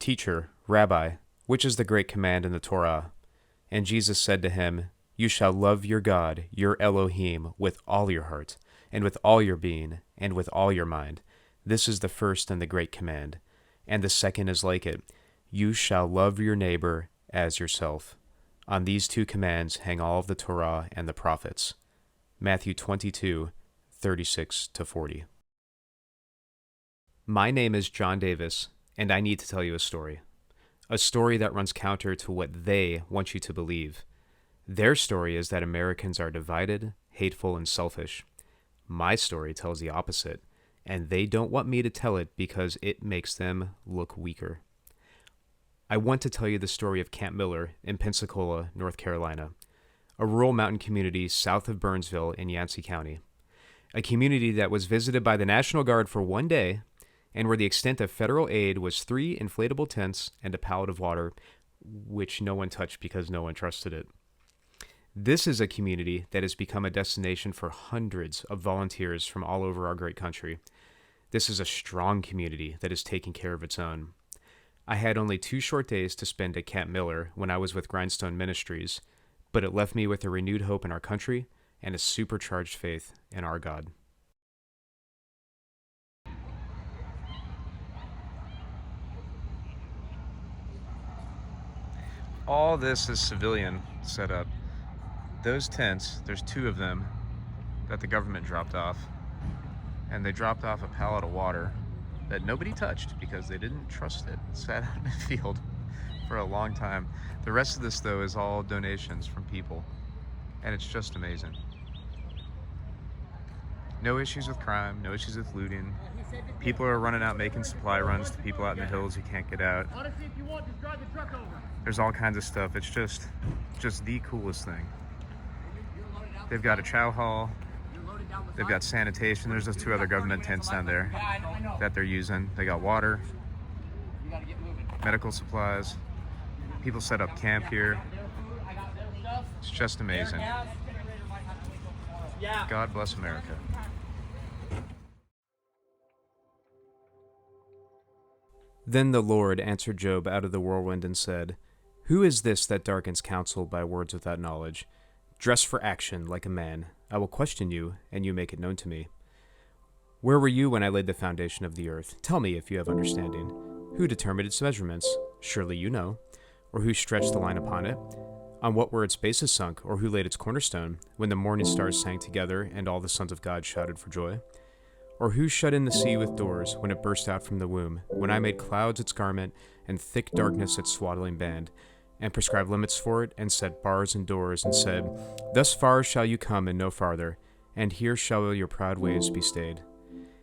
"Teacher, Rabbi, which is the great command in the Torah?" And Jesus said to him, "You shall love your God, your Elohim, with all your heart, and with all your being, and with all your mind. This is the first and the great command. And the second is like it. You shall love your neighbor as yourself. On these two commands hang all of the Torah and the prophets." Matthew 22:36-40. My name is John Davis, and I need to tell you a story. A story that runs counter to what they want you to believe. Their story is that Americans are divided, hateful, and selfish. My story tells the opposite, and they don't want me to tell it because it makes them look weaker. I want to tell you the story of Camp Miller in Pensacola, North Carolina, a rural mountain community south of Burnsville in Yancey County. A community that was visited by the National Guard for one day, and where the extent of federal aid was 3 inflatable tents and a pallet of water, which no one touched because no one trusted it. This is a community that has become a destination for hundreds of volunteers from all over our great country. This is a strong community that is taking care of its own. I had only 2 short days to spend at Camp Miller when I was with Grindstone Ministries, but it left me with a renewed hope in our country and a supercharged faith in our God. All this is civilian setup. Those tents, there's 2 of them that the government dropped off, and they dropped off a pallet of water that nobody touched because they didn't trust it. It sat out in the field for a long time. The rest of this, though, is all donations from people, and it's just amazing. No issues with crime, no issues with looting. People are running out making supply runs to people out in the hills who can't get out. There's all kinds of stuff. It's just the coolest thing. They've got a chow hall. They've got sanitation. There's those 2 other government tents down there that they're using. They got water, medical supplies. People set up camp here. It's just amazing. God bless America. Then the Lord answered Job out of the whirlwind and said, "Who is this that darkens counsel by words without knowledge? Dress for action like a man. I will question you, and you make it known to me. Where were you when I laid the foundation of the earth? Tell me if you have understanding. Who determined its measurements? Surely you know. Or who stretched the line upon it? On what were its bases sunk, or who laid its cornerstone, when the morning stars sang together, and all the sons of God shouted for joy? Or who shut in the sea with doors, when it burst out from the womb, when I made clouds its garment, and thick darkness its swaddling band, and prescribed limits for it, and set bars and doors, and said, Thus far shall you come, and no farther, and here shall your proud ways be stayed.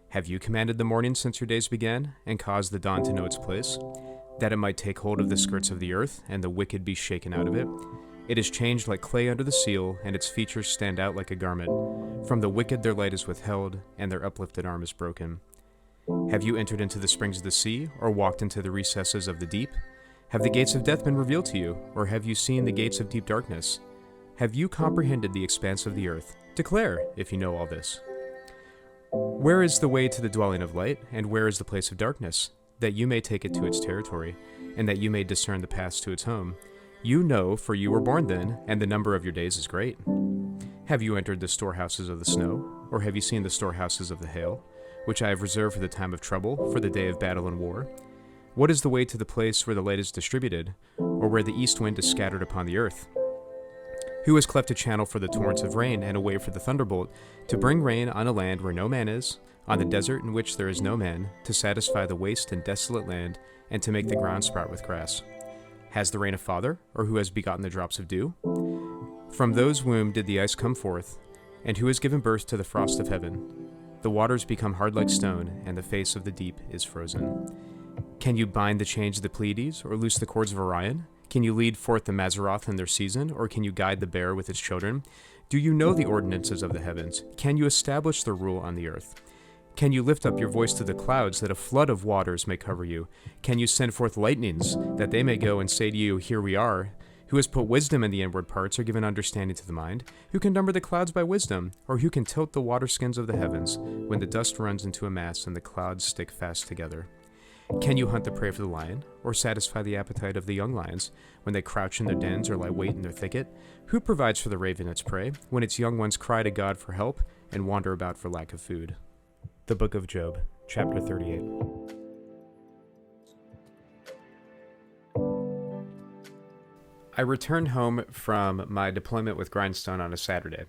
Have you commanded the morning since your days began, and caused the dawn to know its place, that it might take hold of the skirts of the earth, and the wicked be shaken out of it? It is changed like clay under the seal, and its features stand out like a garment. From the wicked their light is withheld, and their uplifted arm is broken. Have you entered into the springs of the sea, or walked into the recesses of the deep? Have the gates of death been revealed to you, or have you seen the gates of deep darkness? Have you comprehended the expanse of the earth? Declare, if you know all this. Where is the way to the dwelling of light, and where is the place of darkness? That you may take it to its territory, and that you may discern the paths to its home. You know, for you were born then, and the number of your days is great. Have you entered the storehouses of the snow, or have you seen the storehouses of the hail, which I have reserved for the time of trouble, for the day of battle and war? What is the way to the place where the light is distributed, or where the east wind is scattered upon the earth? Who has cleft a channel for the torrents of rain, and a way for the thunderbolt, to bring rain on a land where no man is, on the desert in which there is no man, to satisfy the waste and desolate land, and to make the ground sprout with grass? Has the rain a father, or who has begotten the drops of dew? From those womb did the ice come forth, and who has given birth to the frost of heaven? The waters become hard like stone, and the face of the deep is frozen. Can you bind the chains of the Pleiades, or loose the cords of Orion? Can you lead forth the Mazzaroth in their season, or can you guide the bear with its children? Do you know the ordinances of the heavens? Can you establish their rule on the earth? Can you lift up your voice to the clouds, that a flood of waters may cover you? Can you send forth lightnings, that they may go and say to you, Here we are? Who has put wisdom in the inward parts, or given understanding to the mind? Who can number the clouds by wisdom? Or who can tilt the water skins of the heavens, when the dust runs into a mass and the clouds stick fast together? Can you hunt the prey for the lion, or satisfy the appetite of the young lions when they crouch in their dens or lie wait in their thicket? Who provides for the raven its prey when its young ones cry to God for help and wander about for lack of food? The Book of Job, chapter 38. I returned home from my deployment with Grindstone on a Saturday.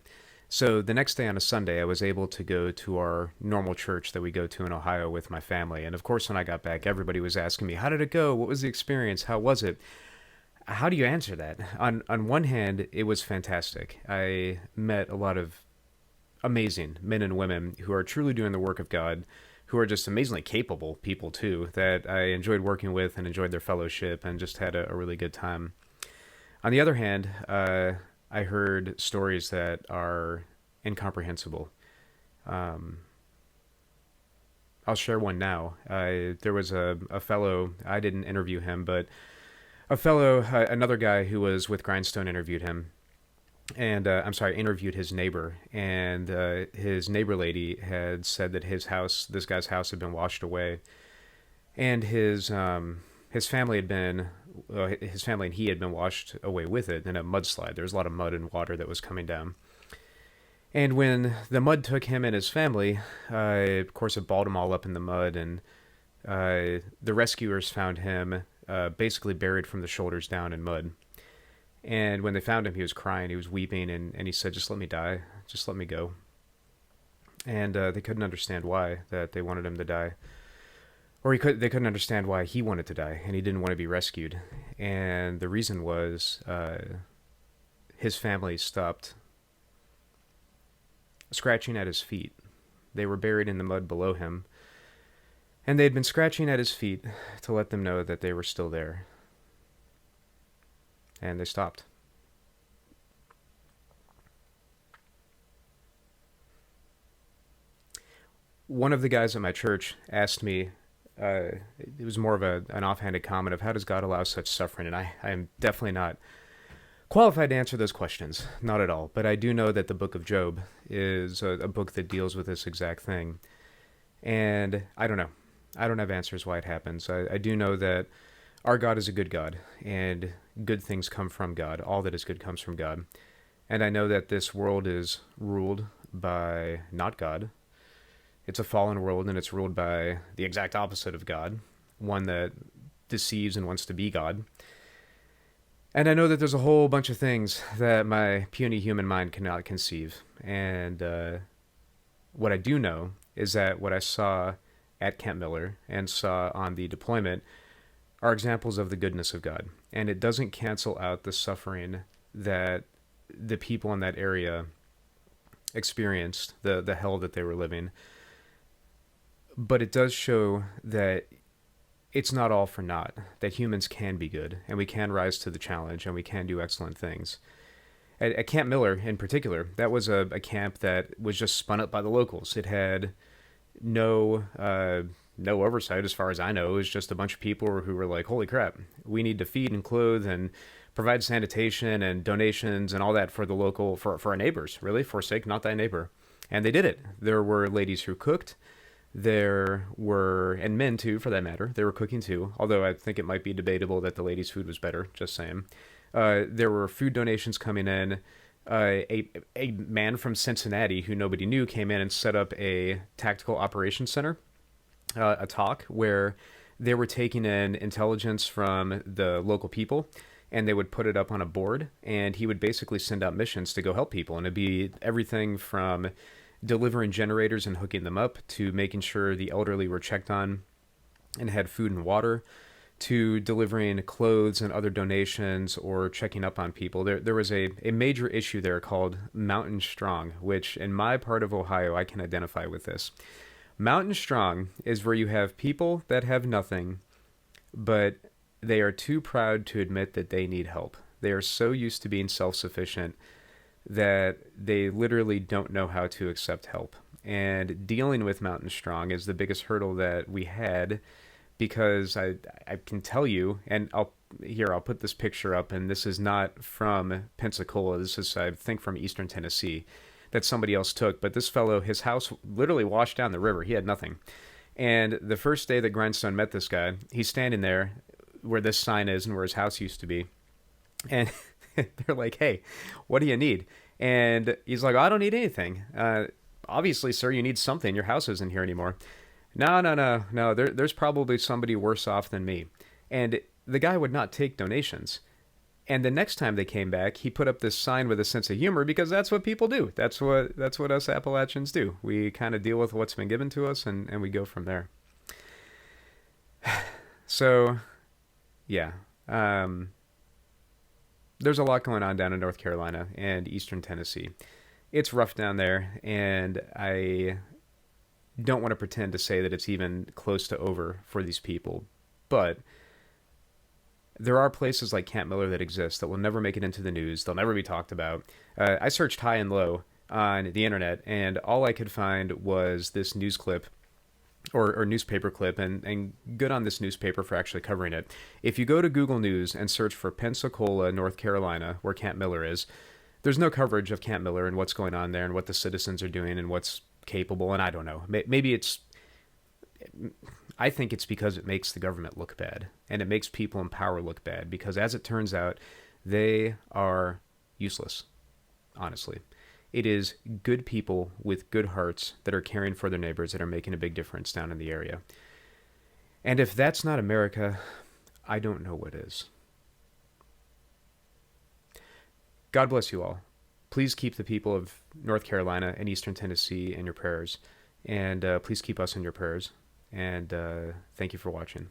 So the next day on a Sunday, I was able to go to our normal church that we go to in Ohio with my family. And of course, when I got back, everybody was asking me, how did it go? What was the experience? How was it? How do you answer that? On one hand, it was fantastic. I met a lot of amazing men and women who are truly doing the work of God, who are just amazingly capable people too, that I enjoyed working with and enjoyed their fellowship and just had a really good time. On the other hand, I heard stories that are incomprehensible. I'll share one now. There was a fellow, I didn't interview him, but a fellow, another guy who was with Grindstone interviewed him. And, interviewed his neighbor. And his neighbor lady had said that this guy's house had been washed away. And his family and he had been washed away with it in a mudslide. There was a lot of mud and water that was coming down. And when the mud took him and his family, of course it balled them all up in the mud, and the rescuers found him basically buried from the shoulders down in mud. And when they found him, he was crying, he was weeping, and he said, just let me die, just let me go. And they couldn't understand why, that they wanted him to die. Or they couldn't understand why he wanted to die, and he didn't want to be rescued. And the reason was his family stopped scratching at his feet. They were buried in the mud below him, and they had been scratching at his feet to let them know that they were still there. And they stopped. One of the guys at my church asked me, it was more of an offhanded comment of how does God allow such suffering? And I am definitely not qualified to answer those questions, not at all. But I do know that the Book of Job is a book that deals with this exact thing. And I don't know. I don't have answers why it happens. I do know that our God is a good God, and good things come from God. All that is good comes from God. And I know that this world is ruled by not God. It's a fallen world, and it's ruled by the exact opposite of God, one that deceives and wants to be God. And I know that there's a whole bunch of things that my puny human mind cannot conceive. And what I do know is that what I saw at Camp Miller and saw on the deployment are examples of the goodness of God. And it doesn't cancel out the suffering that the people in that area experienced, the hell that they were living. But it does show that it's not all for naught, that humans can be good, and we can rise to the challenge, and we can do excellent things. At Camp Miller, in particular, that was a camp that was just spun up by the locals. It had no oversight, as far as I know. It was just a bunch of people who were like, holy crap, we need to feed and clothe and provide sanitation and donations and all that for the local, for our neighbors, really, forsake not thy neighbor. And they did it. There were ladies who cooked. There were, and men too, for that matter, they were cooking too, although I think it might be debatable that the ladies' food was better, just saying. There were food donations coming in. A man from Cincinnati who nobody knew came in and set up a tactical operations center, a talk where they were taking in intelligence from the local people, and they would put it up on a board, and he would basically send out missions to go help people, and it'd be everything from delivering generators and hooking them up, to making sure the elderly were checked on and had food and water, to delivering clothes and other donations or checking up on people. There was a major issue there called Mountain Strong, which in my part of Ohio, I can identify with this. Mountain Strong is where you have people that have nothing, but they are too proud to admit that they need help. They are so used to being self-sufficient that they literally don't know how to accept help. And dealing with Mountain Strong is the biggest hurdle that we had, because I can tell you, and I'll put this picture up, and this is not from Pensacola. This is, I think, from Eastern Tennessee that somebody else took. But this fellow, his house literally washed down the river. He had nothing. And the first day that Grindstone met this guy, he's standing there where this sign is and where his house used to be. And they're like, hey, what do you need? And he's like, I don't need anything. Obviously, sir, you need something. Your house isn't here anymore. No. There's probably somebody worse off than me. And the guy would not take donations. And the next time they came back, he put up this sign with a sense of humor because that's what people do. That's what us Appalachians do. We kind of deal with what's been given to us, and we go from there. So, yeah. There's a lot going on down in North Carolina and Eastern Tennessee. It's rough down there, and I don't want to pretend to say that it's even close to over for these people. But there are places like Camp Miller that exist that will never make it into the news. They'll never be talked about. I searched high and low on the internet, and all I could find was this news clip or newspaper clip, and good on this newspaper for actually covering it. If you go to Google News and search for Pensacola, North Carolina, where Camp Miller is, there's no coverage of Camp Miller and what's going on there and what the citizens are doing and what's capable, and I don't know. Maybe it's... I think it's because it makes the government look bad, and it makes people in power look bad, because as it turns out, they are useless, honestly. It is good people with good hearts that are caring for their neighbors that are making a big difference down in the area. And if that's not America, I don't know what is. God bless you all. Please keep the people of North Carolina and Eastern Tennessee in your prayers, and please keep us in your prayers. And thank you for watching.